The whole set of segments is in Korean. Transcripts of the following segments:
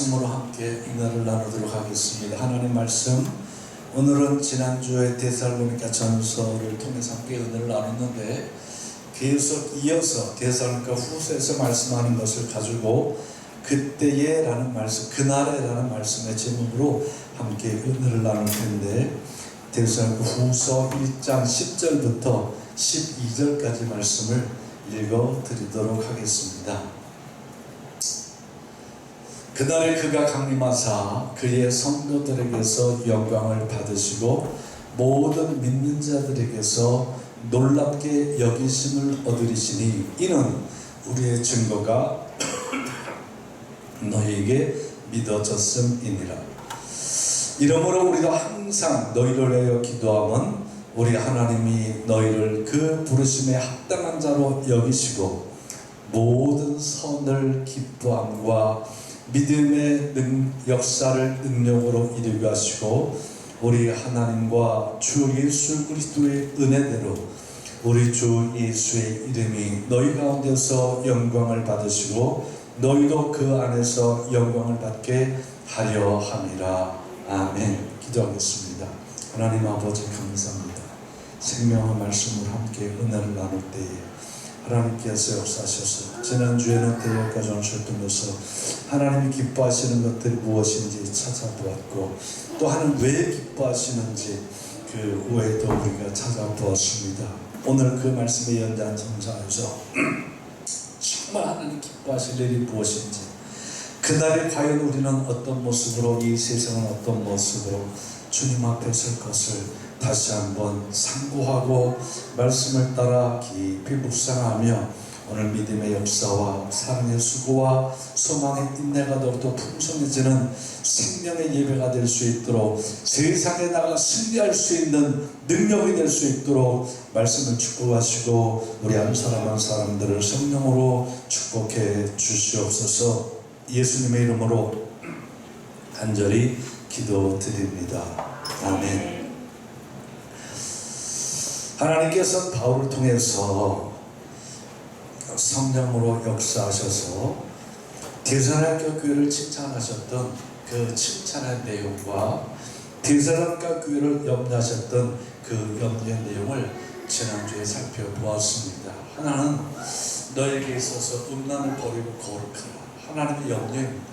말씀으로 함께 은혜를 나누도록 하겠습니다. 하나님 말씀, 오늘은 지난주에 데살로니가 전서를 통해서 함께 은혜를 나눴는데 계속 이어서 데살로니가 후서에서 말씀하는 것을 가지고 그때에 라는 말씀, 그날에 라는 말씀의 제목으로 함께 은혜를 나눌 텐데, 데살로니가 후서 1장 10절부터 12절까지 말씀을 읽어 드리도록 하겠습니다. 그날에 그가 강림하사 그의 성도들에게서 영광을 받으시고 모든 믿는 자들에게서 놀랍게 여기심을 얻으리시니 이는 우리의 증거가 너희에게 믿어졌음이니라. 이러므로 우리가 항상 너희를 위하여 기도하면 우리 하나님이 너희를 그 부르심에 합당한 자로 여기시고 모든 선을 기뻐함과 믿음의 역사를 능력으로 이루게 하시고 우리 하나님과 주 예수 그리스도의 은혜대로 우리 주 예수의 이름이 너희 가운데서 영광을 받으시고 너희도 그 안에서 영광을 받게 하려 함이라. 아멘. 기도하겠습니다. 하나님 아버지 감사합니다. 생명의 말씀을 함께 은혜를 나눌 때에 하나님께서 역사하셔서 지난주에는 대역과 전서를 통해서 하나님이 기뻐하시는 것들이 무엇인지 찾아보았고 또 하나님 왜 기뻐하시는지 그 외에도 우리가 찾아보았습니다. 오늘 그 말씀의 연장선상에서 정말 하나님 기뻐하실 일이 무엇인지, 그날에 과연 우리는 어떤 모습으로, 이 세상은 어떤 모습으로 주님 앞에 설 것을 다시 한번 상고하고 말씀을 따라 깊이 묵상하며 오늘 믿음의 역사와 사랑의 수고와 소망의 인내가 더욱더 풍성해지는 생명의 예배가 될 수 있도록, 세상에 나가 승리할 수 있는 능력이 될 수 있도록 말씀을 축복하시고 우리 한 사람 한 사람들을 성령으로 축복해 주시옵소서. 예수님의 이름으로 간절히 기도드립니다. 아멘. 하나님께서 바울을 통해서 성령으로 역사하셔서 데살로니가 교회를 칭찬하셨던 그 칭찬의 내용과 데살로니가 교회를 염려하셨던 그 염려의 내용을 지난주에 살펴보았습니다. 하나는 너에게 있어서 음란을 버리고 거룩하라. 하나님의 염려입니다.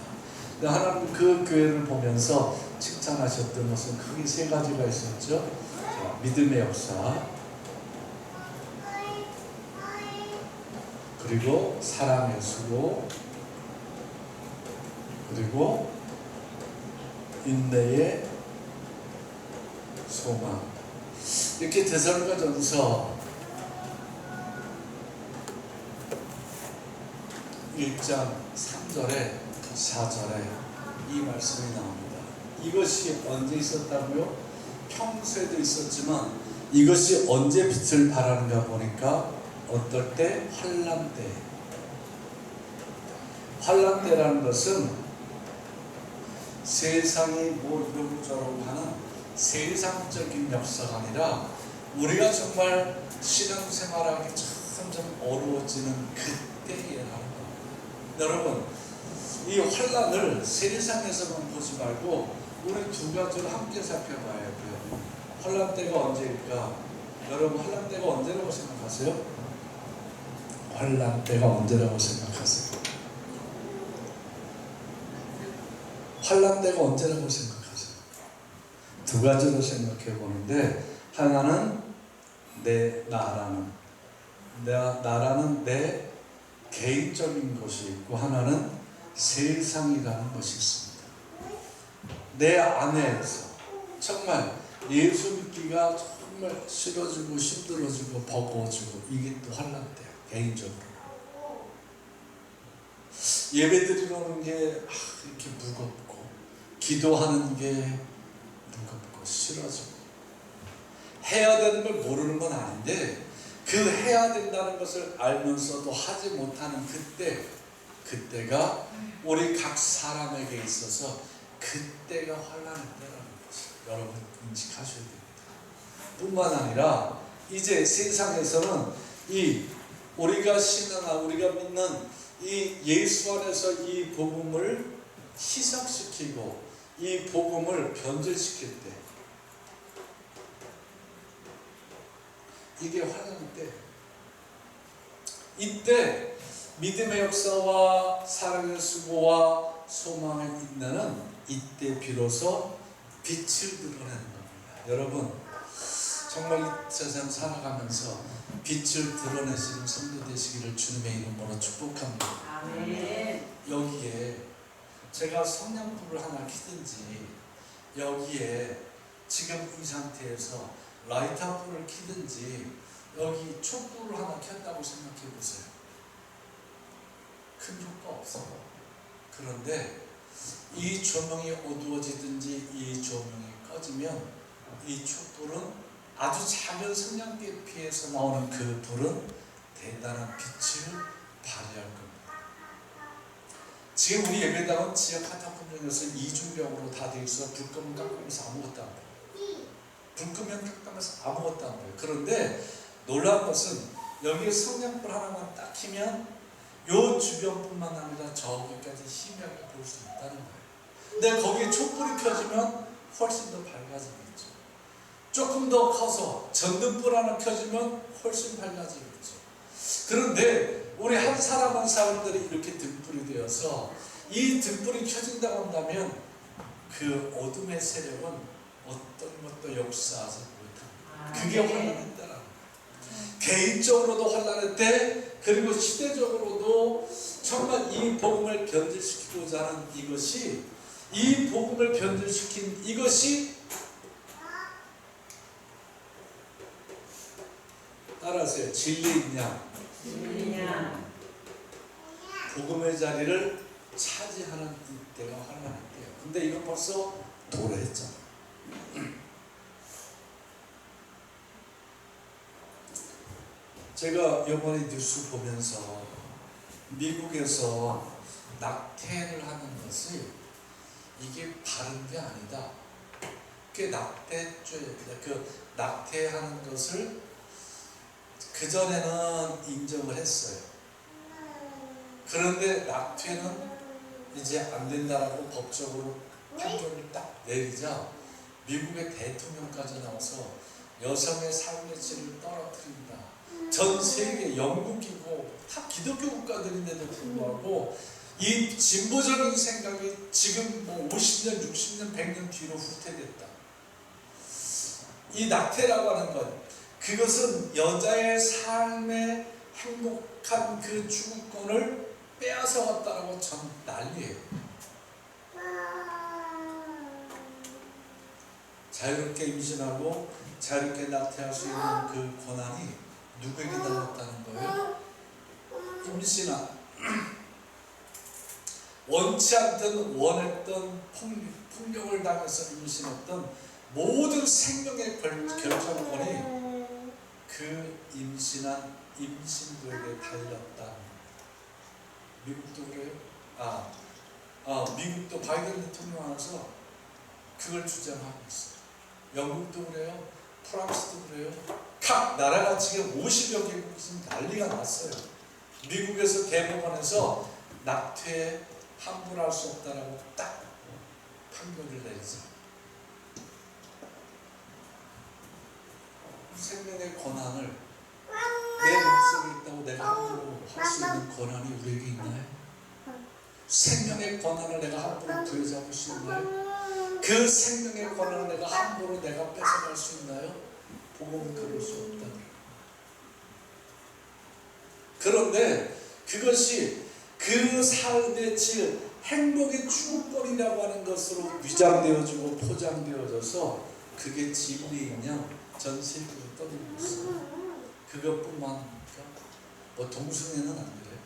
하나님 그 교회를 보면서 칭찬하셨던 것은 크게 세 가지가 있었죠. 자, 믿음의 역사, 그리고 사랑의 수고, 그리고 인내의 소망. 이렇게 데살로니가 전서 1장 3절에 4절에 이 말씀이 나옵니다. 이것이 언제 있었다고요? 평소에도 있었지만 이것이 언제 빛을 발하는가 보니까 어떨 때? 환난 때. 환난 때라는 것은 세상이 뭐 이러고저러고 하는 세상적인 역사가 아니라 우리가 정말 신앙생활하기 점점 어려워지는 그때라는 겁니다. 여러분, 이 환난을 세상에서만 보지 말고 우리 두 가지를 함께 살펴봐야 돼요. 환난 때가 언제일까? 여러분, 환난 때가 언제라고 생각하세요? 환난 때가 언제라고 생각하세요? 환난 때가 언제라고 생각하세요? 두 가지로 생각해 보는데, 하나는 나라는 내 개인적인 것이 있고, 하나는 세상이라는 것이 있습니다. 내 안에서 정말 예수 믿기가 정말 싫어지고 힘들어지고 버거워지고, 이게 또 환난 때예요. 개인적으로 예배드리는 게 이렇게 무겁고, 기도하는 게 무겁고 싫어지고, 해야 되는 걸 모르는 건 아닌데 그 해야 된다는 것을 알면서도 하지 못하는 그때가 우리 각 사람에게 있어서 그때가 환난의 때라는 것을 여러분 인식하셔야 됩니다. 뿐만 아니라 이제 세상에서는 우리가 신앙하고 우리가 믿는 이 예수 안에서 이 복음을 희석시키고 이 복음을 변질시킬 때, 이게 환란 때, 이때 믿음의 역사와 사랑의 수고와 소망을 인내는 이때 비로소 빛을 드러내는 겁니다. 여러분, 정말 이 세상 살아가면서 빛을 드러내시는 성도 되시기를 주님의 이름으로 축복합니다. 아멘. 여기에 제가 성냥불을 하나 켜든지, 여기에 지금 이 상태에서 라이터불을 켜든지, 여기 촛불을 하나 켰다고 생각해 보세요. 큰 효과 없어요. 그런데 이 조명이 어두워지든지 이 조명이 꺼지면 이 촛불은 아주 작은 성냥개피에서 나오는 그 불은 대단한 빛을 발휘할 겁니다. 지금 우리 예배당은 지역 카타콤중에서 이중벽으로 다 되어 있어 불 끄면 깜깜해서 아무것도 안 보여요. 불 끄면 깜깜해서 아무것도 안 보여요. 그런데 놀라운 것은 여기에 성냥불 하나만 딱 켜면 요 주변뿐만 아니라 저기까지 희미하게 볼 수 있다는 거예요. 근데 거기에 촛불이 켜지면 훨씬 더 밝아지겠죠. 조금 더 커서 전등불 하나 켜지면 훨씬 밝아지겠죠. 그런데 우리 한 사람 한 사람들이 이렇게 등불이 되어서 이 등불이 켜진다고 한다면 그 어둠의 세력은 어떤 것도 역사하지 못합니다. 그게 환란했다라는 거예요. 개인적으로도 환란했대, 그리고 시대적으로도 정말 이 복음을 변질시키고자 하는 이것이, 이 복음을 변질시킨 이것이, 따라하세요. 진리인 양, 복음의 자리를 차지하는 이때가 환란했대요. 근데 이건 벌써 도래했잖아. 제가 이번에 뉴스 보면서 미국에서 낙태를 하는 것이 이게 바른 게 아니다. 그게 낙태죄입니다. 그 낙태하는 것을 그전에는 인정을 했어요. 그런데 낙태는 이제 안 된다라고 법적으로 판결을 딱 내리자 미국의 대통령까지 나와서 여성의 삶의 질을 떨어뜨린다. 전 세계 영국이고 다 기독교 국가들인데도 불구하고 이 진보적인 생각이 지금 뭐 50년, 60년, 100년 뒤로 후퇴됐다. 이 낙태라고 하는 것, 그것은 여자의 삶의 행복한 그 주권을 빼앗아왔다라고 전 난리예요. 자유롭게 임신하고 자유롭게 낙태할 수 있는 그 권한이 누구에게 달렸다는 거예요? 임신한, 원치 않든 원했던 폭력을 당해서 임신했던 모든 생명의 결정권이 그 임신한 임신부에게 달렸다. 미국도 그래요? 미국도 바이든 대통령 안에서 그걸 주장하고 있어요. 영국도 그래요. 프랑스도 그래요. 각 나라가 지금 50여 개국이 지금 난리가 났어요. 미국에서 대법원에서 낙태에 함부할 수 없다라고 딱 판결을 내리죠. 생명의 권한을 내 몸속에 있다고 내가 함부로 할 수 있는 권한이 우리에게 있나요? 생명의 권한을 내가 함부로 부여잡을 수 있나요? 그 생명의 권한을 내가 함부로 내가 뺏어갈 수 있나요? 복음은 그럴 수 없다. 그런데 그것이 그 삶의 질, 행복의 추구권이라고 하는 것으로 위장되어지고 포장되어져서 그게 진리인 양 전 세계로 떠들고 있어요. 그것뿐만 아니라 뭐 동성애는 안 그래요.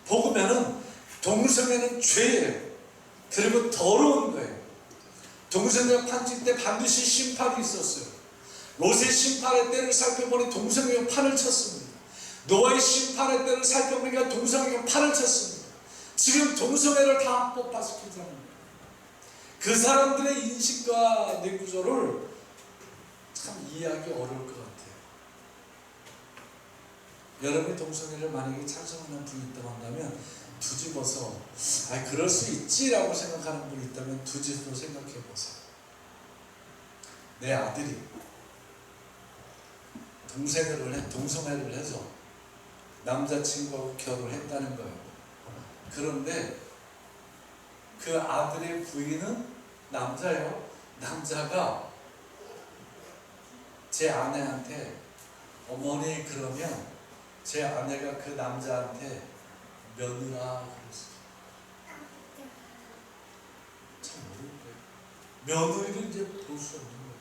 복음에는 동성애는 죄예요. 그리고 더러운 거예요. 동성애 판지 때 반드시 심판이 있었어요. 롯의 심판의 때를 살펴보니 동성애가 판을 쳤습니다. 노아의 심판의 때를 살펴보니까 동성애가 판을 쳤습니다. 지금 동성애를 다 합법화시키자는 거예요. 그 사람들의 인식과 뇌구조를 참 이해하기 어려울 것 같아요. 여러분이 동성애를 만약에 찬성하는 분이 있다고 한다면 뒤집어서 그럴 수 있지라고 생각하는 분이 있다면 뒤집어 생각해 보세요. 내 아들이 동성애를 해서 남자친구하고 결혼했다는 거예요. 그런데 그 아들의 부인은 남자예요. 남자가 제 아내한테 어머니 그러면 제 아내가 그 남자한테 며느라 그랬어요. 참 어려운 거예요. 며느리를 이제 볼 수 없는 거예요.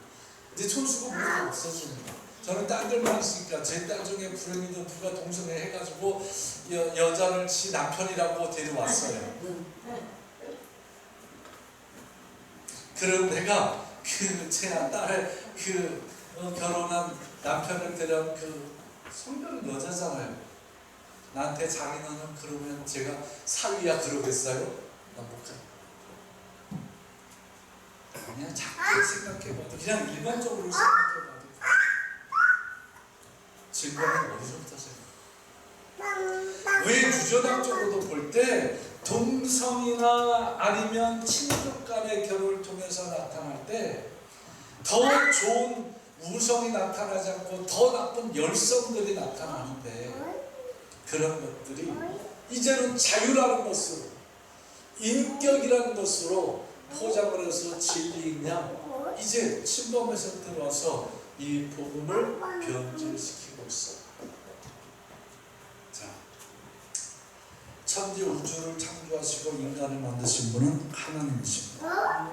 이제 촌수가 모두 없어지는 거예요. 저는 딸들만 있으니까 제 딸 중에 불행히도 누가 동성애 해가지고 여자를 지 남편이라고 데려왔어요. 그런 내가 제 딸의 결혼한 남편을 데려온 성별은 여자잖아요. 나한테 자기는 그러면 제가 사위야 그러겠어요? 나 못 가. 그냥 작게 생각해봐도 그냥 일반적으로 생각해봐도 증거는 어디서부터 생각? 왜 유전학적으로도 볼 때 동성이나 아니면 친족 간의 결혼을 통해서 나타날 때 더 좋은 우성이 나타나지 않고 더 나쁜 열성들이 나타나는데 그런 것들이 이제는 자유라는 것으로 인격이라는 것으로 포장을 해서 진리인 양 이제 침범에서 들어와서 이 복음을 변질시키고 있어요. 자, 천지 우주를 창조하시고 인간을 만드신 분은 하나님이십니다.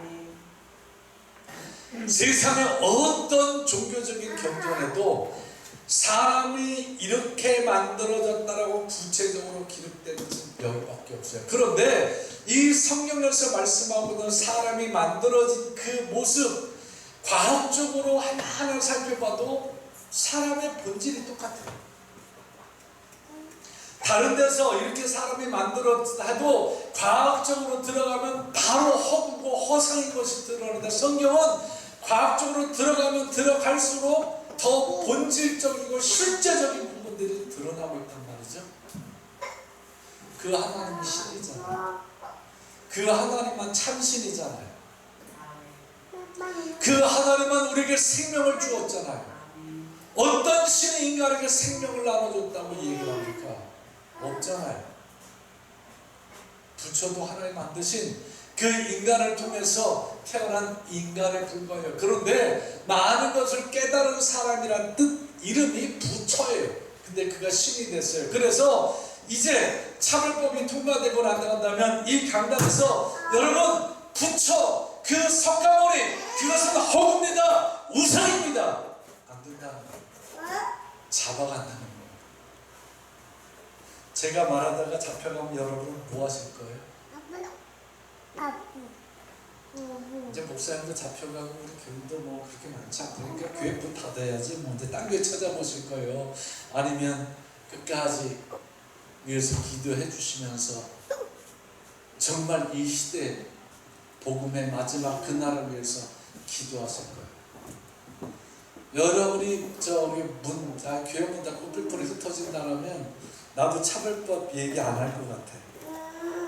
세상의 어떤 종교적인 경전에도 사람이 이렇게 만들어졌다라고 구체적으로 기록된 것은 여기밖에 없어요. 그런데 이 성경에서 말씀하고 있는 사람이 만들어진 그 모습 과학적으로 하나하나 살펴봐도 사람의 본질이 똑같아요. 다른 데서 이렇게 사람이 만들었다 해도 과학적으로 들어가면 바로 허구고 허상인 것이 드러나는데 성경은 과학적으로 들어가면 들어갈수록 더 본질적이고 실제적인 부분들이 드러나고 있단 말이죠. 그 하나님이 신이잖아요. 그 하나님만 참신이잖아요. 그 하나님만 우리에게 생명을 주었잖아요. 어떤 신이 인간에게 생명을 나눠줬다고 얘기를 합니까? 없잖아요. 부처도 하나님 만드신 그 인간을 통해서 태어난 인간에 불과해요. 그런데 많은 것을 깨달은 사람이란 뜻 이름이 부처예요. 근데 그가 신이 됐어요. 그래서 이제 차별법이 통과되고 나간다면 이 강단에서 여러분 부처 그 석가모니 그것은 허구입니다. 우상입니다. 안 된다는 거예요. 잡아간다는 거예요. 제가 말하다가 잡혀가면 여러분은 뭐 하실 거예요? 이제 목사님도 잡혀가고 우리 교인도 뭐 그렇게 많지 않으니까 교회 문 닫아야지 뭐 이제 딴 교회 찾아보실 거예요. 아니면 끝까지 위해서 기도해 주시면서 정말 이 시대 복음의 마지막 그날을 위해서 기도하실 거예요. 여러분이 저기 교회 문 닫고 뿔뿔이 흩어진다면 나도 차별법 얘기 안 할 것 같아.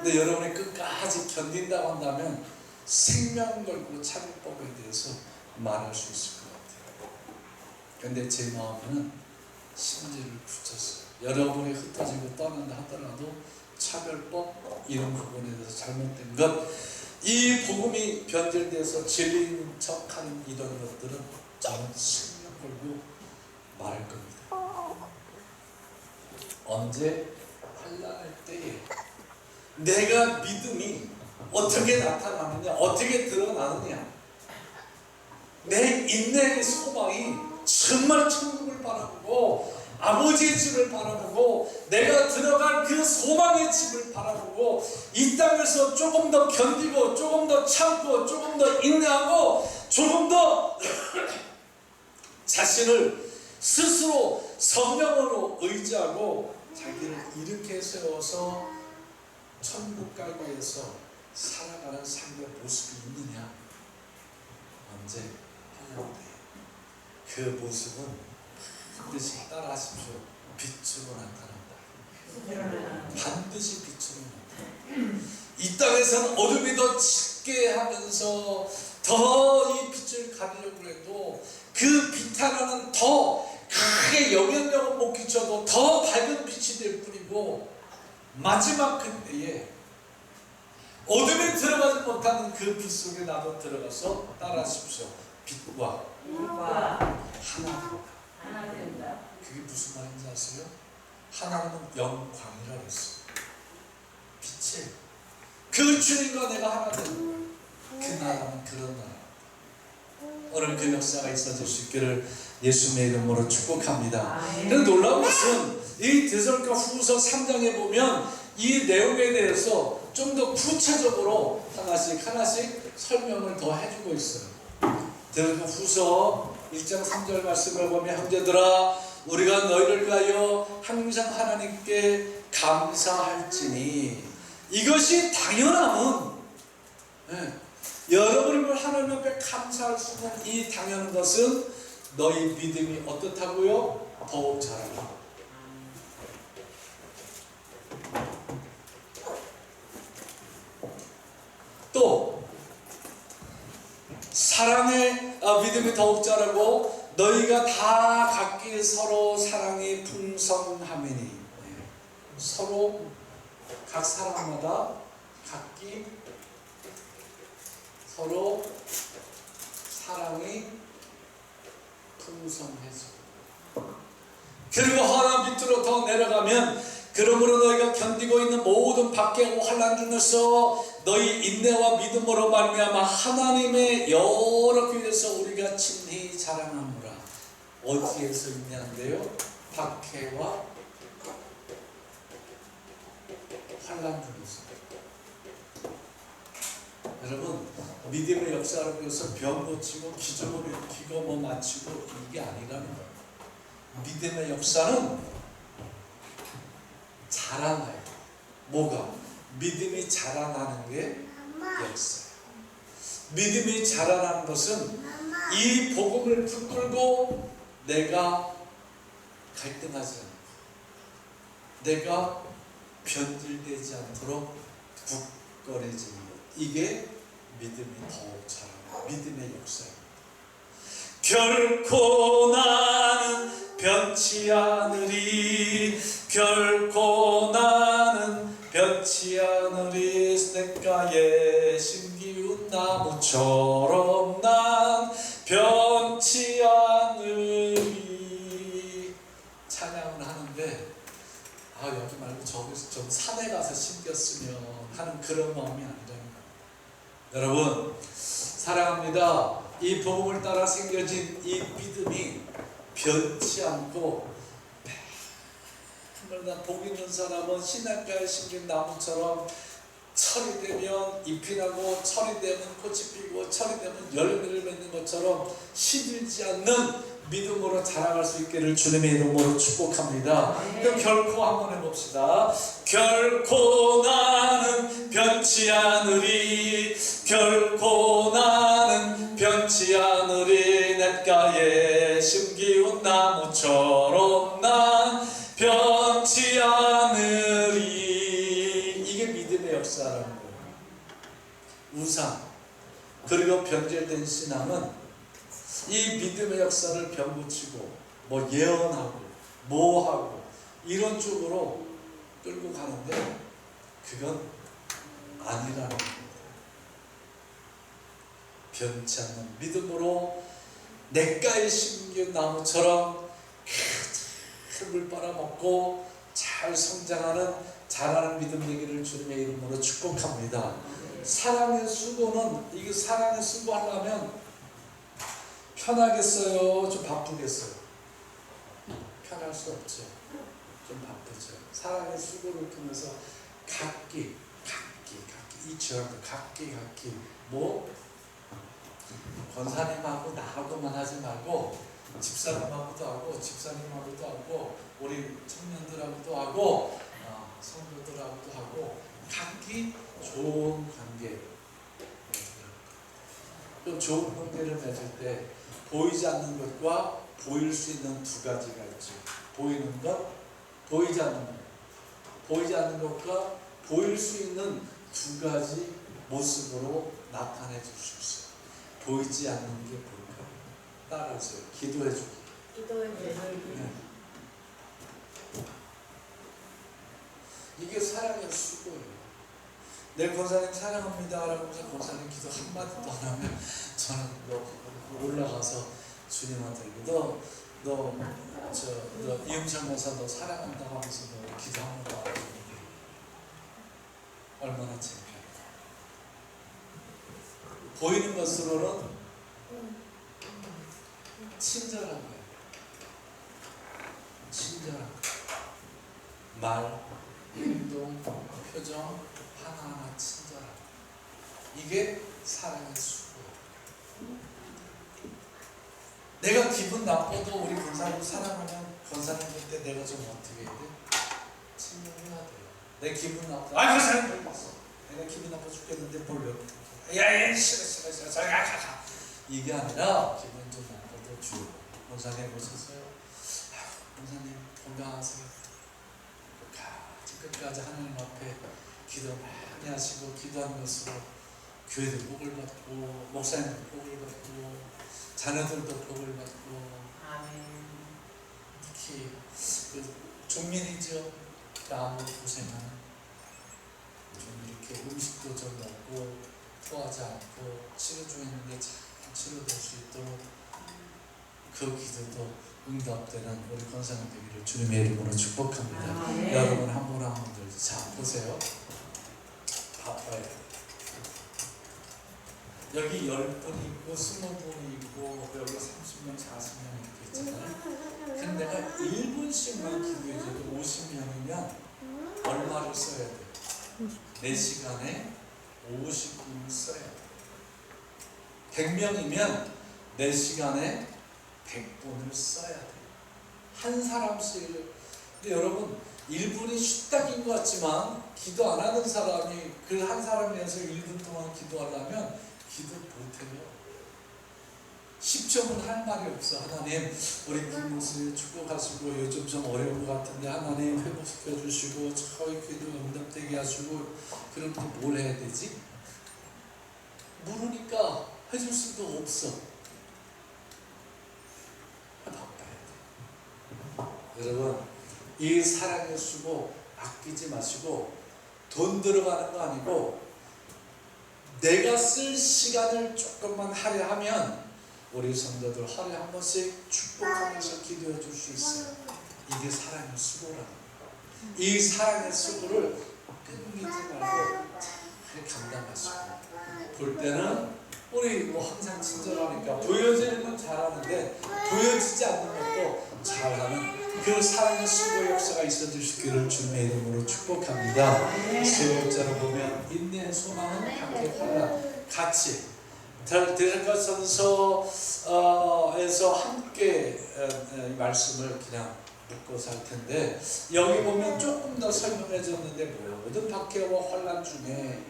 근데 여러분이 끝까지 견딘다고 한다면 생명 걸고 차별법에 대해서 말할 수 있을 것 같아요. 근데 제 마음에는 심지를 붙였어요. 여러분이 흩어지고 떠난다 하더라도 차별법 이런 부분에 대해서 잘못된 것, 이 복음이 변질돼서 진리인 척하는 이런 것들은 저는 생명 걸고 말할 겁니다. 언제? 환난할 때에 내가 믿음이 어떻게 나타나느냐, 어떻게 드러나느냐, 내 인내의 소망이 정말 천국을 바라보고 아버지의 집을 바라보고 내가 들어갈 그 소망의 집을 바라보고 이 땅에서 조금 더 견디고 조금 더 참고 조금 더 인내하고 조금 더 자신을 스스로 성령으로 의지하고 자기를 이렇게 세워서 천국 가기 위해서 살아가는 삶의 모습이 있느냐? 언제? 하나님 그 모습은 반드시 따라하십시오. 빛으로 나타난다. 반드시 빛으로 나타난다. 이 땅에서는 어둠이 더 짙게 하면서 더 이 빛을 가리려고 해도 그 빛 하나는 더 크게 영향력을 못 끼쳐도 더 밝은 빛이 될 뿐이고, 마지막 그때에 어둠에 들어가지 못하는 그 빛 속에 나도 들어가서 따라하십시오. 빛과 하나 된다. 그게 무슨 말인지 아세요? 하나님은 영광이라고 했어요. 빛이 그 주님과 내가 하나 되는 그 나라는 그런 나라. 오늘 그 역사가 있어질 수 있기를 예수님의 이름으로 축복합니다. 그런데 놀라운 것은 이 데살로니가 후서 3장에 보면 이 내용에 대해서 좀 더 구체적으로 하나씩 설명을 더 해주고 있어요. 데살로니가 후서 1장 3절 말씀을 보면, 형제들아 우리가 너희를 위하여 항상 하나님께 감사할지니 이것이 당연함은, 여러분을 하나님 앞에 감사할 수 있는 이 당연한 것은 너희 믿음이 어떻다고요? 더욱 자라고. 또 사랑의 믿음이 더욱 자라고 너희가 다 각기 서로 사랑이 풍성하매니, 서로 각 사람마다 각기 서로 사랑이 풍성해지고, 그리고 하나 밑으로 더 내려가면, 그러므로 너희가 견디고 있는 모든 박해와 환난 중에서 너희 인내와 믿음으로 말미암아 하나님의 여러 교회에서 우리가 친히 자랑하노라. 어디에서 인내한대요? 박해와 환난 중에서. 여러분, 믿음의 역사를 위해서 병 고치고 기적을 일으키고 뭐 마치고 이게 아니라는 거예요. 믿음의 역사는 자라나요. 뭐가? 믿음이 자라나는 게 역사예요. 믿음이 자라나는 것은 이 복음을 붙들고 내가 갈등하지 않고 내가 변질되지 않도록 굳건해지는 것, 이게 믿음이 더욱 자라는 믿음의 역사입니다. 결코 나는 변치 않으리, 결코 나는 변치 않으리, 냇가에 심기운 나무처럼 난 변치 않으리. 찬양을 하는데 여기 말고 저기서 좀 산에 가서 심겼으면 하는 그런 마음이 아니라는 거예요. 여러분 사랑합니다. 이 복음을 따라 생겨진 이 믿음이 변치 않고, 맨날 복 있는 사람은 시냇가에 심긴 나무처럼 철이 되면 잎이 나고 철이 되면 꽃이 피고 철이 되면 열매를 맺는 것처럼 시들지 않는 믿음으로 자라갈 수 있기를 주님의 이름으로 축복합니다. 그럼 결코 한번 해봅시다. 결코 나는 변치 않으리, 결코 나는 변치 않으리, 냇가에 심기운 나무처럼 난 변치 않으리. 이게 믿음의 역사라는 거예요. 우상 그리고 변질된 신앙은 이 믿음의 역사를 병붙이고 뭐 예언하고 뭐하고 이런 쪽으로 끌고 가는데 그건 아니라는 겁니다. 변치 않는 믿음으로 냇가에 심긴 나무처럼 큰 물 빨아먹고 잘 성장하는 자라는 믿음 되기를 주님의 이름으로 축복합니다. 사랑의 수고는, 이게 사랑의 수고 하려면 편하겠어요? 좀 바쁘겠어요? 편할 수 없죠. 좀 바쁘죠. 사랑의 수고를 통해서 각기 each other, 각기 뭐 권사님하고 나하고만 하지 말고 집사님하고도 하고 집사님하고도 하고 우리 청년들하고도 하고 성도들하고도 하고 각기 좋은 관계. 또 좋은 관계를 맺을 때 보이지 않는 것과 보일 수 있는 두 가지가 있죠. 보이는 것, 보이지 않는 것. 보이지 않는 것과 보일 수 있는 두 가지 모습으로 나타내 줄 수 있어요. 보이지 않는 게 뭘까요? 따라하세요. 기도해 주기. 네. 이게 사랑의 수고예요. 내 권사님 사랑합니다 라고 해서 권사님 기도 한마디도 안 하면 저는 올라가서 주님한테 너 이음철 목사 너 사랑한다고 하면서 너 기도 한마디도 안 하는 게 얼마나 창피할까. 보이는 것으로는 친절한 거예요. 친절한 거. 말, 행동, 표정 하나하나 친절한 거. 이게 사랑의 수고예요. 내가 기분 나빠도 우리 권사님 사랑하면 권사님 볼 때 내가 좀 어떻게 해야 돼? 친절해야 돼요. 내 기분 나빠. 아 권사님 몰랐어. 내가 기분 나빠 죽겠는데 뭘 왜? 야야 싫어. 가. 이게 아니라 기분 좀 나빠도 주고. 권사님 보셨어요? 권사님 건강하세요. 끝까지 하나님 앞에 기도 많이 하시고 기도하는 것으로 교회도 복을 받고 목사님도 복을 받고 자녀들도 복을 받고 아멘. 특히 그 종민이죠. 아무 고생하는 좀 이렇게 음식도 좀 먹고 토하지 않고 치료 중에 있는 게 잘 치료될 수 있도록 그 기도도 응답되는 우리 권사님 되기를 주님의 이름으로 축복합니다. 여러분 한 분 한 분들 자 보세요. 바빠요. 여기 10분 있고 20분 있고 여기 30명 40명 이렇게 있잖아요. 근데 내가 1분씩만 기도해줘도 50명이면 얼마를 써야 돼요? 4시간에 50분을 써야 돼요. 100명이면 4시간에 100분을 써야 돼요. 한 사람씩. 근데 여러분 1분이 쉬딱인 것 같지만 기도 안 하는 사람이 그 한 사람에 대해서 1분 동안 기도하려면 기도 못해요. 10점은 할 말이 없어. 하나님 우리 김목사님 축복하시고 요즘 좀 어려운 것 같은데 하나님 회복시켜 주시고 저희 기도 응답되게 하시고 그럼 또 뭘 해야 되지? 물으니까 해줄 수도 없어. 여러분 이 사랑의 수고 아끼지 마시고 돈 들어가는 거 아니고 내가 쓸 시간을 조금만 할애하면 우리 성도들 하루에 한 번씩 축복하면서 기도해 줄 수 있어요. 이게 사랑의 수고라는 거예요. 이 사랑의 수고를 끊기지 말고 잘 감당하시고 볼 때는 우리 뭐 항상 친절하니까 보여지는 건 잘하는데 보여지지 않는 것도 잘하는 그 사랑의 수고 역사가 있어 주시기를 주님의 이름으로 축복합니다. 세 번째로 보면 인내의 소망은 함께 환난 같이 데살로니가전서에서 함께 말씀을 그냥 묻고 살 텐데 여기 보면 조금 더 설명해 줬는데 모든 박해와 환난 중에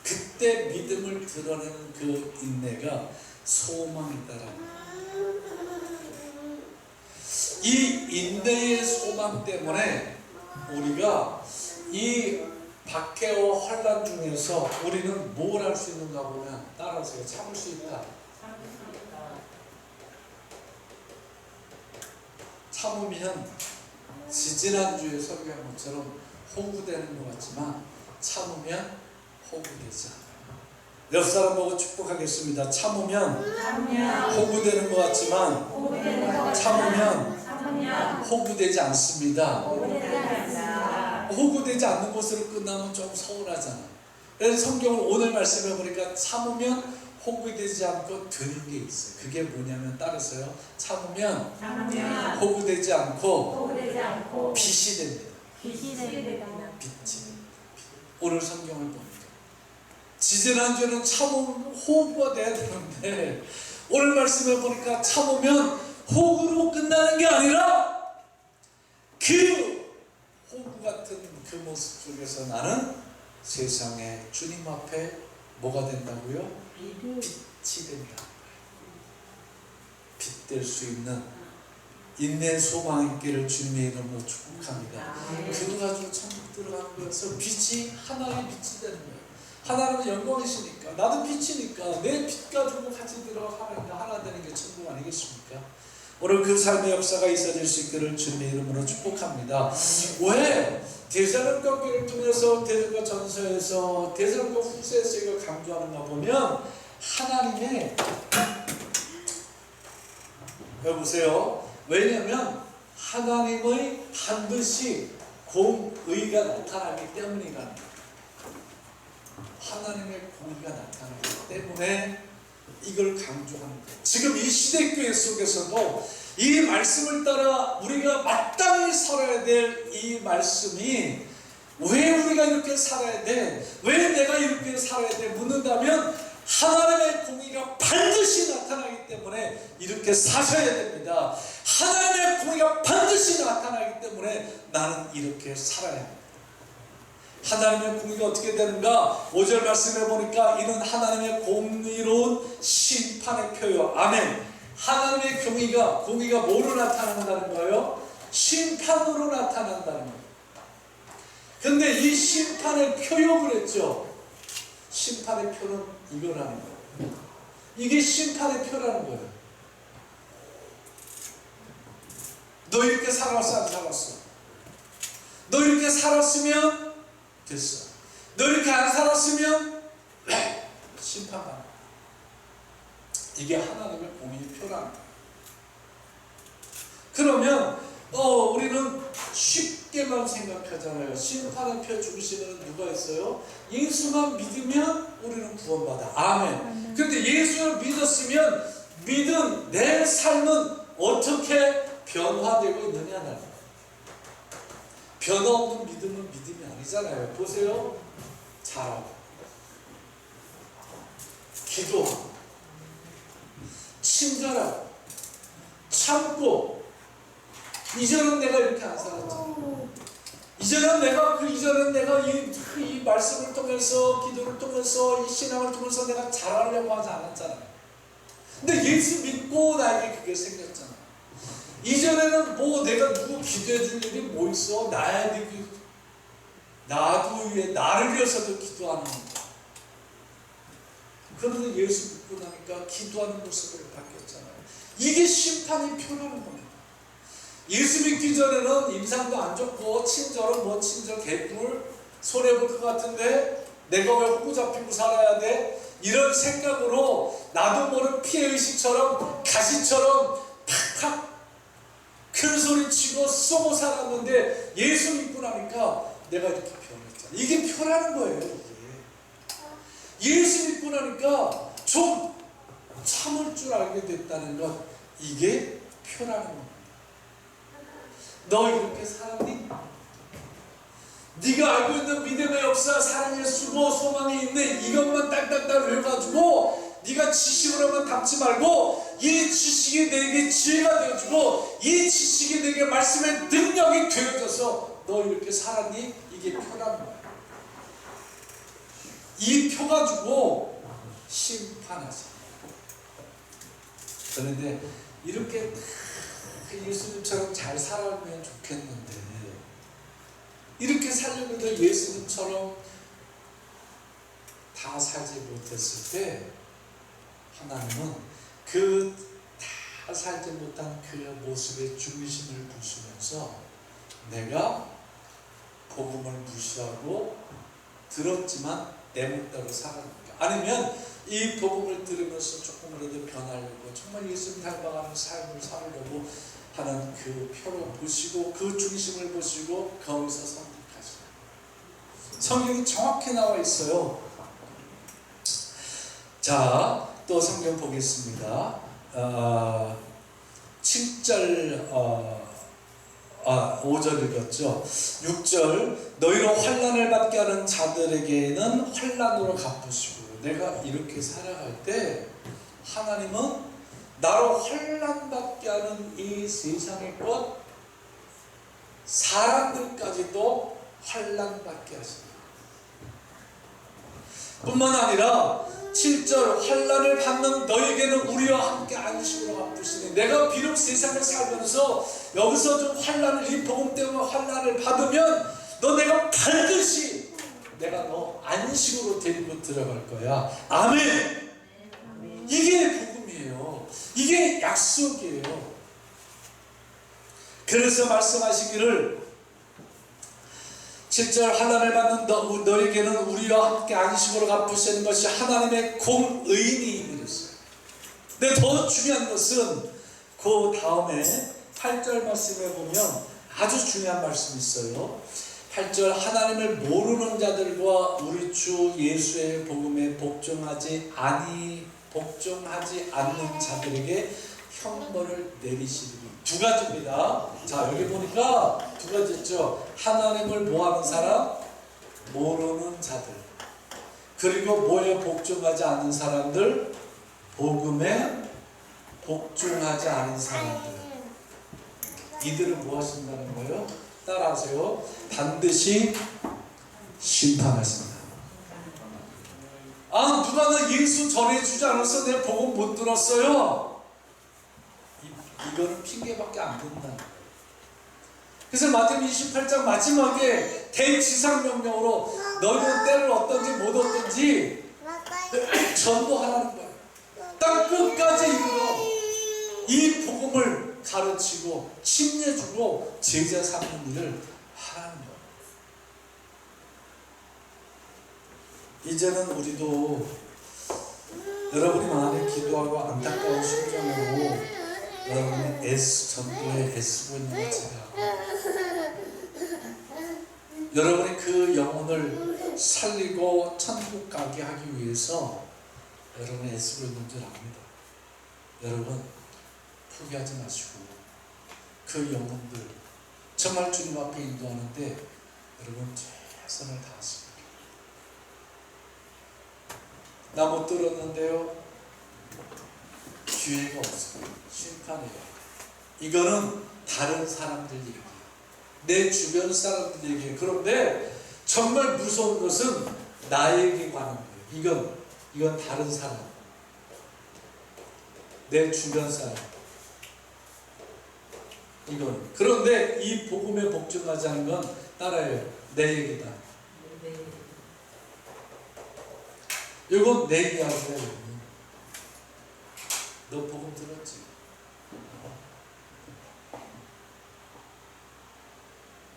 그때 믿음을 드러내는 그 인내가 소망이다라는 이 인내의 소망 때문에 우리가 이 박해와 환난 중에서 우리는 뭘 할 수 있는가 보면 따라오세요. 참을 수 있다. 참으면 지지난주에 설교한 것처럼 호구되는 것 같지만 참으면 호구되지 않아요. 옆 사람 보고 축복하겠습니다. 참으면 호구되는 것 같지만 참으면 호구되지 않습니다. 호구되지 않는 것으로 끝나면 좀 서운하잖아. 그래서 성경을 오늘 말씀해 보니까 참으면 호구되지 않고 되는 게 있어요. 그게 뭐냐면 따라서요. 참으면 호구되지 않고 빛이 됩니다. 빛이. 오늘 성경을 보니까 지지난주에는 참으면 호구가 돼야 되는데 오늘 말씀해 보니까 참으면 호구로 끝나는 게 아니라 그 호구 같은 그 모습 속에서 나는 세상에 주님 앞에 뭐가 된다고요? 빛이 된다. 빛 될 수 있는 인내 소망 있기를 주님의 이름으로 축복합니다. 그거 가지고 천국 들어가는 거여서 빛이 하나의 빛이 되는 거예요. 하나님은 영광이시니까, 나도 빛이니까 내 빛 가지고 같이 들어가면 하나 되는 게 천국 아니겠습니까? 오늘 그 삶의 역사가 있어질 수 있기를 주님의 이름으로 축복합니다. 왜? 데살로니가 교회를 통해서 데살로니가 전서에서 데살로니가 후서에서 이걸 강조하는가 보면 하나님의, 여보세요? 왜냐면 하나님의 반드시 공의가 나타나기 때문이다. 하나님의 공의가 나타나기 때문에 이걸 강조하는 거예요. 지금 이 시대교회 속에서도 이 말씀을 따라 우리가 마땅히 살아야 될 이 말씀이, 왜 우리가 이렇게 살아야 돼? 왜 내가 이렇게 살아야 돼? 묻는다면 하나님의 공의가 반드시 나타나기 때문에 이렇게 사셔야 됩니다. 하나님의 공의가 반드시 나타나기 때문에 나는 이렇게 살아야 합니다. 하나님의 공의가 어떻게 되는가? 5절 말씀해 보니까 이는 하나님의 공의로운 심판의 표요. 아멘. 하나님의 공의가 뭐로 나타난다는 거예요? 심판으로 나타난다는 거예요. 근데 이 심판의 표요 그랬죠? 심판의 표는 이거라는 거예요. 이게 심판의 표라는 거예요. 너 이렇게 살았어, 안 살았어? 너 이렇게 살았으면 됐어. 너 이렇게 안 살았으면 심판받아. 이게 하나님의 공의의 표라는 거예요. 그러면 우리는 쉽게만 생각하잖아요. 심판의 표 중심에는 누가 있어요? 예수만 믿으면 우리는 구원받아. 아멘. 근데 예수를 믿었으면 믿은 내 삶은 어떻게 변화되고 있느냐는, 변화 없는 믿음은 믿음이 아니잖아요. 보세요. 잘하고, 기도하고, 친절하고, 참고. 이전은 내가 이렇게 안 살았잖아. 이전은 내가 이 말씀을 통해서, 기도를 통해서, 이 신앙을 통해서 내가 잘하려고 하지 않았잖아요. 근데 예수 믿고 나에게 그게 생겼잖아. 이전에는 뭐 내가 누구 기도해 줄 일이 뭐 있어? 나도 위해, 나를 위해서도 기도하는 거야. 그런데 예수 믿고 나니까 기도하는 모습으로 바뀌었잖아요. 이게 심판의 표라는 겁니다. 예수 믿기 전에는 인상도 안 좋고 친절은 친절 개꿀 손해볼 것 같은데 내가 왜 호구 잡히고 살아야 돼? 이런 생각으로 나도 모르는 피해의식처럼 가시처럼 팍팍 큰 소리 치고 쏘고 살았는데 예수 믿고 나니까 내가 이렇게 변했잖아. 이게 표라는 거예요. 이게 예수 믿고 나니까 좀 참을 줄 알게 됐다는 것, 이게 표라는 겁니다. 너 이렇게 살았니? 네가 알고 있는 믿음의 역사, 사랑의 수고, 소망이 있네, 이것만 딱딱딱 외워가지고 네가 지식으로만 담지 말고 이 지식이 내게 지혜가 되어주고 이 지식이 내게 말씀의 능력이 되어져서 너 이렇게 살았니? 이게 표라는 거야. 이 표 가지고 심판하지. 그런데 이렇게 예수님처럼 잘 살아가면 좋겠는데, 이렇게 살려는데 예수님처럼 다 살지 못했을 때 하나님은 그 다 살지 못한 그 모습의 중심을 부수면서 내가 복음을 무시하고 들었지만 내 멋대로 살아갑니까? 아니면 이 복음을 들으면서 조금이라도 변하려고 정말 예수님 닮아가는 삶을 살려고 하는 그 표를 보시고 그 중심을 보시고 거기서 선택하시고, 성경이 정확히 나와 있어요. 자, 또 성경 보겠습니다. 7절 5절 읽었죠. 6절 너희로 환난을 받게 하는 자들에게는 환난으로 갚으시고. 내가 이렇게 살아갈 때 하나님은 나로 환난 받게 하는 이 세상의 것, 사람들까지도 환난 받게 하신다. 뿐만 아니라 7절 환난을 받는 너에게는 우리와 함께 안식으로 갚으시니 내가 비록 세상을 살면서 여기서 좀 환난을 이 복음 때문에 환난을 받으면 너 내가 반드시 내가 너 안식으로 데리고 들어갈 거야. 아멘. 이게 복음이에요. 이게 약속이에요. 그래서 말씀하시기를 7절 환난을 받는 너에게는 우리와 함께 안식으로 갚으시는 것이 하나님의 공의니 이랬어요. 근데 더 중요한 것은 그 다음에 8절 말씀에 보면 아주 중요한 말씀이 있어요. 8절 하나님을 모르는 자들과 우리 주 예수의 복음에 복종하지 않는 자들에게 형벌을 내리시리니. 두 가지입니다. 자, 여기 보니까 두 가지 있죠. 하나님을 뭐하는 사람? 모르는 자들. 그리고 뭐에 복종하지 않는 사람들? 복음에 복종하지 않은 사람들. 이들을 뭐 하신다는 거예요? 따라하세요. 반드시 심판하신다. 아, 누가 나 예수 전해주지 않았어? 내가 복음 못 들었어요. 이거는 핑계밖에 안 된다. 그래서 마태복음 28장 마지막에 대지상명령으로 너희는 때를 얻든지 못 얻든지 전도하라는 거예요. 땅 끝까지 이르러 이 복음을 가르치고 침례주고 제자 삼는 일을 하라는 거예요. 이제는 우리도 여러분이 많이 기도하고 안타까운 심정으로 여러분이 전도에 애쓰고 있는 것처럼 여러분이 그 영혼을 살리고 천국 가게 하기 위해서 여러분이 애쓰고 있는 줄 압니다. 여러분 포기하지 마시고 그 영혼들 정말 주님 앞에 인도하는데 여러분 최선을 다하시고 나 못 들었는데요. 기회가 없어요. 심판이에요. 이거는 다른 사람들 얘기예요. 내 주변 사람들 얘기예요. 그런데 정말 무서운 것은 나에게 관한 거예요. 이건 다른 사람. 내 주변 사람. 이건. 그런데 이 복음에 복종하지 않은 건 따라요. 내 얘기다. 이건 내 이야기야. 너 복음 들었지?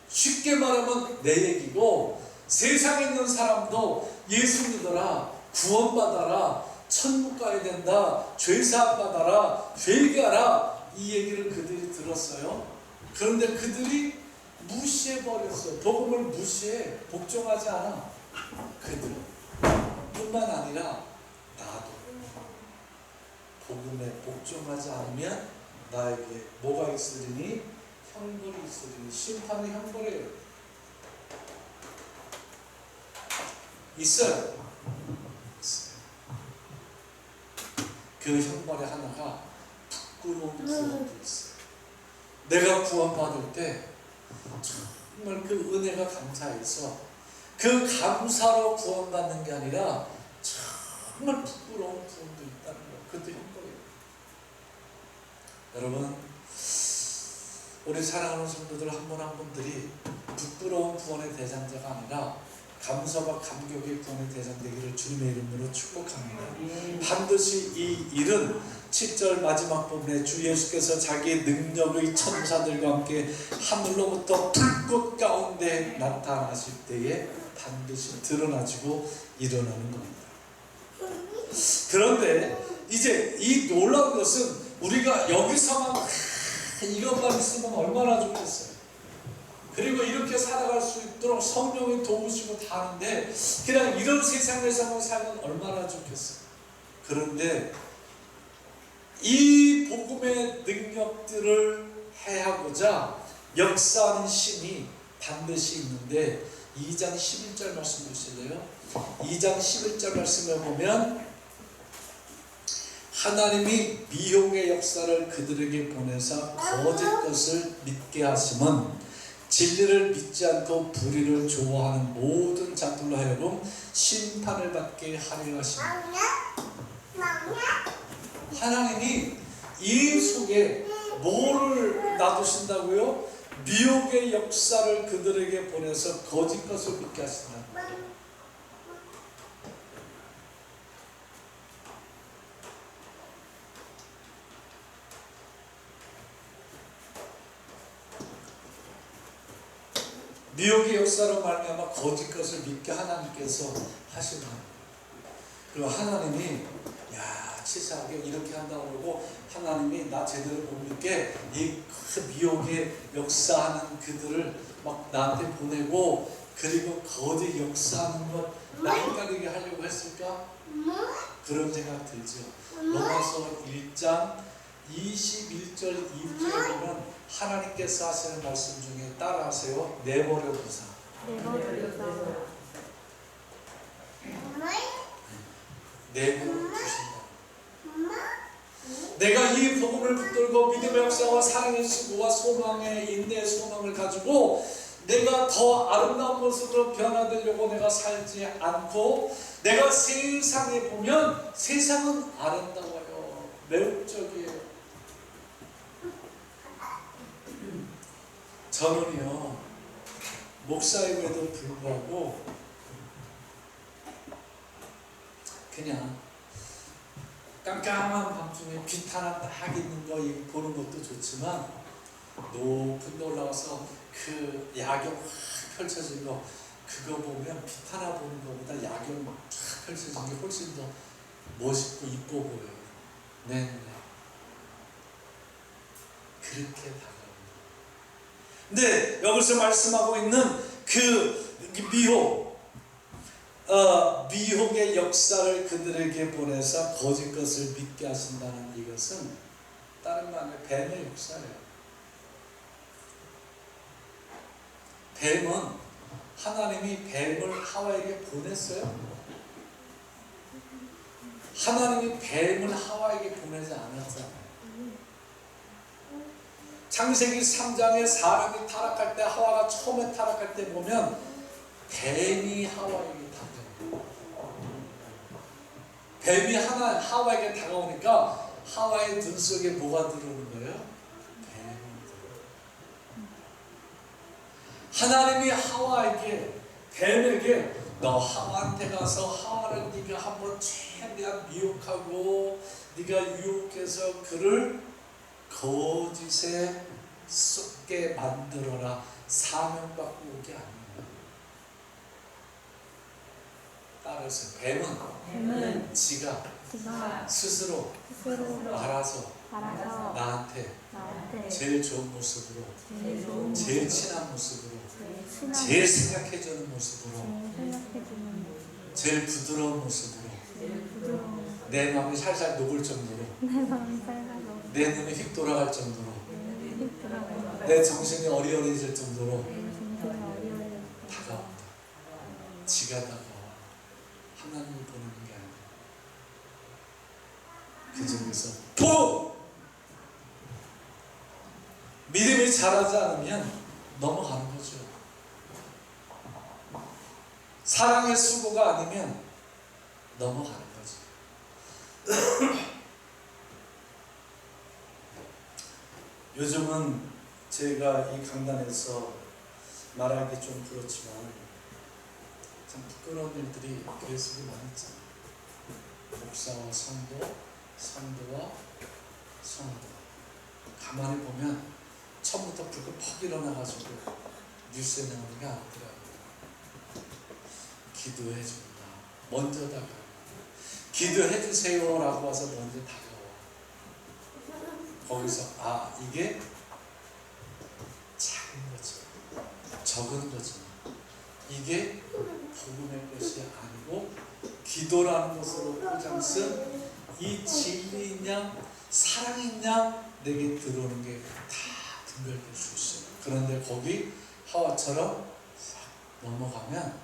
쉽게 말하면 내 얘기고 세상에 있는 사람도 예수 믿어라, 구원받아라, 천국 가야 된다, 죄사함 받아라, 회개하라 이 얘기를 그들이 들었어요. 그런데 그들이 무시해버렸어요. 복음을 무시해. 복종하지 않아. 그들 뿐만 아니라 나도 복음에 복종하지 않으면 나에게 뭐가 있으리니? 형벌이 있으리니. 심판의 형벌이에요. 있어요. 그 형벌의 하나가 부끄러운 구원도 있어요. 내가 구원받을 때 정말 그 은혜가 감사해서 그 감사로 구원받는 게 아니라 정말 부끄러운 구원도 있다는 거. 그것도 형벌이에요. 여러분, 우리 사랑하는 성도들 한 분 한 분들이 부끄러운 구원의 대상자가 아니라 감사와 감격의 구원의 대상되기를 주님의 이름으로 축복합니다. 반드시 이 일은 7절 마지막 부분에 주 예수께서 자기의 능력의 천사들과 함께 하늘로부터 불꽃 가운데 나타나실 때에 반드시 드러나지고 일어나는 겁니다. 그런데 이제 이 놀라운 것은 우리가 여기서만 이것만 있으면 얼마나 좋겠어요. 그리고 이렇게 살아갈 수 있도록 성령이 도우시고 다 하는데 그냥 이런 세상에서만 살면 얼마나 좋겠어요. 그런데 이 복음의 능력들을 해하고자 역사하는 신이 반드시 있는데 2장 11절 말씀 보실래요? 2장 11절 말씀을 보면 하나님이 미혹의 역사를 그들에게 보내사 거짓 것을 믿게 하심은 진리를 믿지 않고 불의를 좋아하는 모든 자들로 하여금 심판을 받게 하려 하십니다. 하나님이 이 속에 뭐를 놔두신다고요? 미혹의 역사를 그들에게 보내서 거짓 것을 믿게 하신다. 미혹의 역사로 말미암아 거짓 것을 믿게 하나님께서 하시는 거예요. 그리고 하나님이 치사하게 이렇게 한다고 그러고 하나님이 나 제대로 못 믿게 이 미혹의 역사하는 그들을 막 나한테 보내고 그리고 거짓 역사하는 것 나 헷갈리게 하려고 했을까? 그런 생각 들죠. 로마서 1장 21절 2절에 보면 하나님께서 하시는 말씀 중에 따라하세요. 내버려 두사. 내버려 두신다. 내가 이 복음을 붙들고 믿음의 역사와 사랑의 수고와 소망의 인내의 소망을 가지고 내가 더 아름다운 모습으로 변화되려고 내가 살지 않고 내가 세상에 보면 세상은 아름다워요. 매혹적이에요. 저는요 목사임에도 불구하고 그냥 깜깜한 밤중에 빛 하나 딱 있는 거 보는 것도 좋지만 높은 데 올라가서 그 야경 확 펼쳐진 거 그거 보면 빛 하나 보는 것보다 야경 막 쫙 펼쳐진 게 훨씬 더 멋있고 이뻐 보여요. 네. 그렇게 다가옵니다. 근데 여기서 말씀하고 있는 그 미혹의 역사를 그들에게 보내서 거짓 것을 믿게 하신다는 이것은 다른 거 아니라 뱀의 역사예요. 뱀은 하나님이 뱀을 하와에게 보냈어요? 하나님이 뱀을 하와에게 보내지 않았잖아요. 창세기 3장에 사람이 타락할 때 하와가 처음에 타락할 때 보면 뱀이 하와에게 다가와요. 뱀이 하와에게 다가오니까 하와의 눈 속에 뭐가 들어오는 거예요? 하나님이 하와에게 뱀에게 너 하와한테 가서 하와를 네가 한번 최대한 미혹하고 네가 유혹해서 그를 거짓에 쏟게 만들어라 사명받고 오게 아닙니다. 따라서 뱀은 지가 스스로 알아서 나한테 제일 좋은 모습으로 제일 친한 모습으로 제일 생각해주는 모습으로 제일 부드러운 모습으로 내 마음이 살살 녹을 정도로 내 눈이 휙 돌아갈 정도로 내 정신이 어리어리해질 정도로 다가온다. 지가 다가와. 하나님을 보는 게 아니라 그 중에서 믿음이 자라지 않으면 넘어가는 거죠. 사랑의 수고가 아니면 넘어가는 거죠. 요즘은 제가 이 강단에서 말하기 좀 그렇지만 참 부끄러운 일들이 교회 속에 많았잖아요. 목사와 성도, 성도와 성도. 가만히 보면 처음부터 불고 퍽 일어나가지고 뉴스에 나오는 게 아니더라고요. 기도해 준다. 먼저 다가와. 기도해 주세요라고 와서 먼저 다가와. 거기서 이게 작은 거지, 적은 거지. 이게 복음의 것이 아니고 기도라는 것으로 포장 쓴 이 진리인 양, 사랑인 양 내게 들어오는 게 다 분별될 수 있어요. 그런데 거기 하와처럼 싹 넘어가면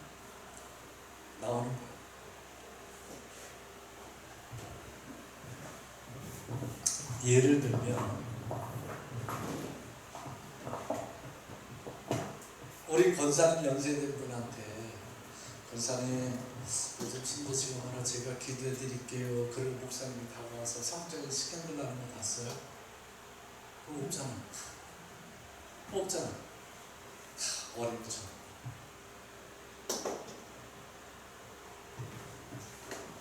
나오는 거예요. 예를 들면 우리 권사님 연세된 분한테 권사님 요즘 힘드시고 하나 제가 기도해 드릴게요. 그리고 목사님이 다가와서 성적인 스캔들 하는 거 봤어요? 그거 없잖아. 없잖아. 어림부터.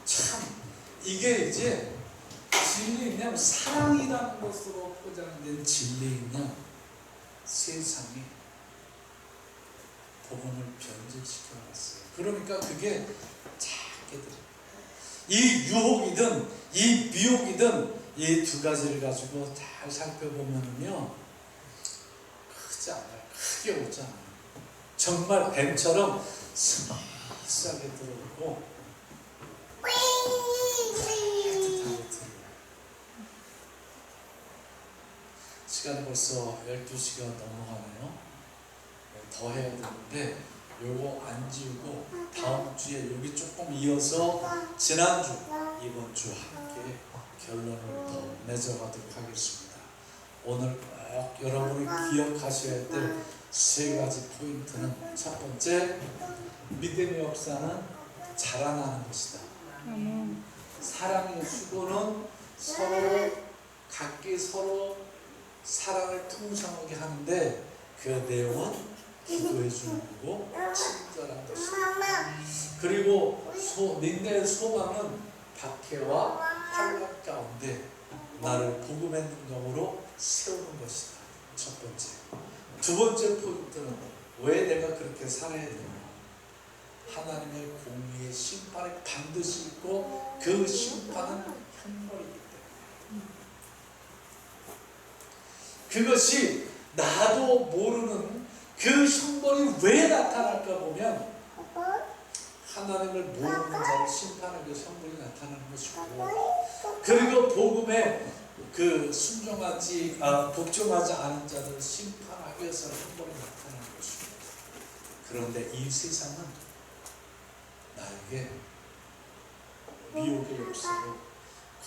참 이게 이제 진리냐 사랑이라는 것으로 포장된 진리냐 세상이 복음을 변질시켜 놨어요. 그러니까 그게 작게 들어요. 이 유혹이든 이 미혹이든 이 두 가지를 가지고 잘 살펴보면요 크지 않아요. 크게 오지 않아요. 정말 뱀처럼 스무스하게 들어오고 따뜻하게 들어요. 시간이 벌써 12시가 넘어가네요. 더 해야 되는데 요거 안 지우고 다음 주에 여기 조금 이어서 지난주 이번 주 함께 결론을 더 맺어가도록 하겠습니다. 오늘 꼭 여러분이 기억하셔야 될 세 가지 포인트는 첫 번째, 믿음의 역사는 자라나는 것이다. 사랑의 수고는 각기 서로 사랑을 풍성하게 하는데 그 내용은 기도해 주는 거고 친절한 것이다. 그리고 닌네의 소망은 박해와 환란 가운데 나를 복음의 능력으로 세우는 것이다. 첫 번째. 두 번째 포인트는 왜 내가 그렇게 살아야 되냐. 하나님의 공의의 심판이 반드시 있고 그 심판은 형벌이기 때문에 그것이 나도 모르는 그 형벌이 왜 나타날까 보면 하나님을 모르는 자를 심판하기 위해서 형벌이 나타나는 것이고 그리고 복음에 복종하지 않은 자들을 심판하기 위해서 형벌이 나타나는 것입니다. 그런데 이 세상은 나에게 미혹의 역사로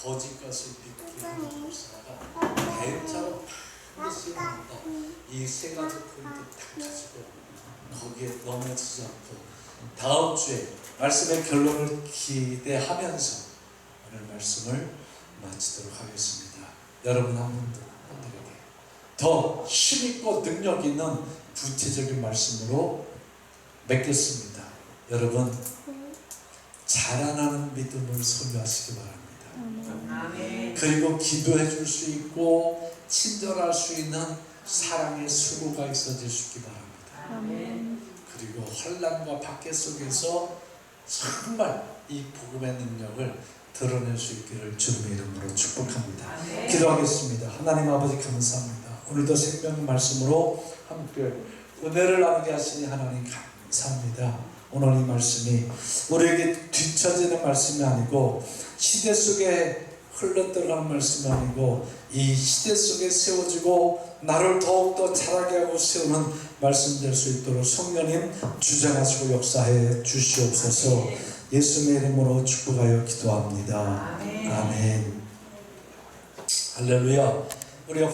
거짓 것을 믿게 하는 역사가 뱀처럼 반드시 일어난다. 이 세 가지 포인트 딱 가지고 거기에 넘어지지 않고 다음 주에 말씀의 결론을 기대하면서 오늘 말씀을 마치도록 하겠습니다. 여러분 한 분들에게 더 힘있고 능력 있는 구체적인 말씀으로 맺겠습니다. 여러분 자라나는 믿음을 소유하시기 바랍니다. 그리고 기도해 줄 수 있고 친절할 수 있는 사랑의 수고가 있어질 수 있기 바랍니다. 그리고 환난과 박해 속에서 정말 이 복음의 능력을 드러낼 수 있기를 주님의 이름으로 축복합니다. 기도하겠습니다. 하나님 아버지 감사합니다. 오늘도 생명의 말씀으로 함께 은혜를 나누게 하시니 하나님 감사합니다. 오늘 이 말씀이 우리에게 뒤처지는 말씀이 아니고 시대 속에 흘러들어가는 말씀이 아니고 이 시대 속에 세워지고 나를 더욱더 자라게 하고 세우는 말씀 될 수 있도록 성령님 주장하시고 역사해 주시옵소서. 예수님의 이름으로 축복하여 기도합니다. 아멘. 할렐루야. 우리